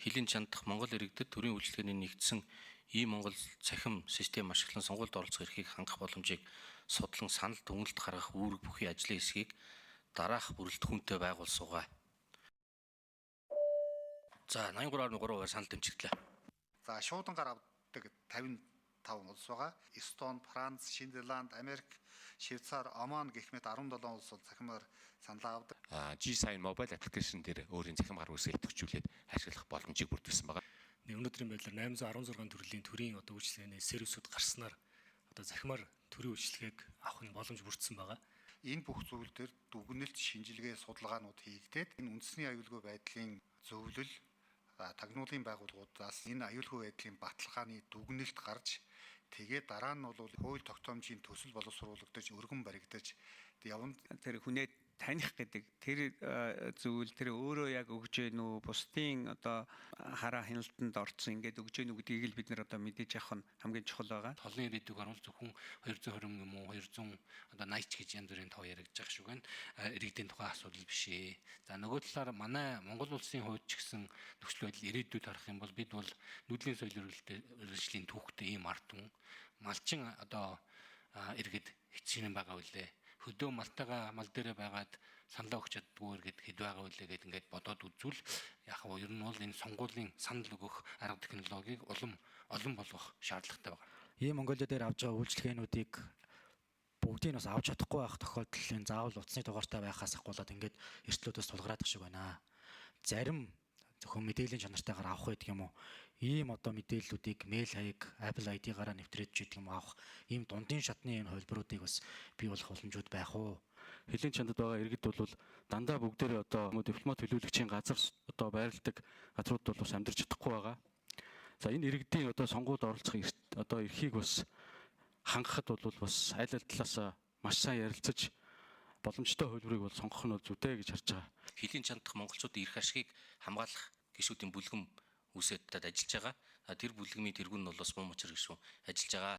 Хилийн чандах Монгол иргэдэд төрийн үйлчлэгээний нэгдсэн Монгол цахим систем ашиглан сонгуульд оролцох эрхийг хангах боломжийг судлан санал дүгнэлт гаргах үүрэг бүхий ажлын хэсгийг дараах бүрэлдэхүүнтэй байгуулсугаа. За 83.3% санал дэмжигдлээ. За шуудангаар авдаг 55 улс байгаа. Эстони, Франц, Шинзланд, Америк, Швейцар, Оман гэх мэт 17 улс бол цахимаар саналаа авдаг. G-Sign mobile application дээр өөрийн цахим гар үсгээ идэвхжүүлээд ашиглах боломжийг бүрдүүлсэн байгаа. Өнөөдрийн байдлаар 816 төрлийн төрийн үйлчлэгээний сервисүүд гарснаар захимаар төрийн үйлчлэгээг авах нь боломж бүрдсэн байгаа. Энэ бүх зүйл дээр дүгнэлт, шинжилгээ, судалгаанууд хийгдээд энэ үндэсний аюулгүй байдлын зөвлөл тагнуулын байгууллагуудаас энэ аюулгүй байдлын баталгааны дүгнэлт гарч тэгээд дараа нь бол хууль тогтоомжийн төсөл боловсруулагдаж өргөн баригдаж явна. Тэр хүнээ таних гэдэг тэр зүйл тэр өөрөө яг өгж гэнүү бусдын хараа хяналтанд орцсон ингээд өгж гэнүү гэдгийг л бид нэр мэдээж авах нь хамгийн чухал байгаа. Толны ирээдүйг харуул зөвхөн 220 юм уу 280 ч гэж янз бүрийн тоо яригдж байгаа шүү гэн иргэдийн тухайн асуудал биш ээ. За нөгөө талаар манай Монгол улсын хувьд ч гэсэн нөхцөл байдал ирээдүйд харах юм бол бид бол нүүдлийн соёл өргөжлийн түүхтэй ийм ард түмэн малчин иргэд хэцэн байгаа үлээ. Хөдөө малтайгаа мал дээрээ байгаад саналаа өгч чаддгүй гэдэг хэд байгаа үлээ гэд ингээд бодоод үзвэл яг нь ер нь бол энэ сонгуулийн санал өгөх арга технологиг олон болгох шаардлагатай байна. Монголиа дээр авж байгаа үйлчлэгээнүүдийг бүгдийг бас авч чадахгүй байх тохиолдол заавал утасны дугаартай байхаас ахгуулаад ингээд эрсдлүүдээс тулгараад их шиг байна. Зарим зөвхөн мэдээллийн чанартайгаар авах гэдэг юм уу? Мэдээллүүдийг мэйл хаяг, Apple ID-гаараа нэвтрээд ч гэдэг юм авах дундын шатны хувилбаруудыг бас бий болох боломжууд байх уу? Хилийн чандад байгаа иргэд бол дандаа бүгдээрээ дипломат төлөөлөгчийн газар байрладаг газрууд бол бас амьдарч чадахгүй байгаа. За энэ иргэдийн сонгуульд оролцох эрхийг бас хангахад бол бас аль талаас маш сайн ярилцаж боломжтой хөлбөрийг бол сонгох нь зүйтэй гэж харж байгаа. Хилийн чандах монголчуудын эрх ашигыг хамгаалах гишүүдийн бүлгэм үүсэт ажиллаж байгаа. Тэр бүлгэмийн тэргүүн нь бол бас мөн учир гишүүн ажиллаж байгаа.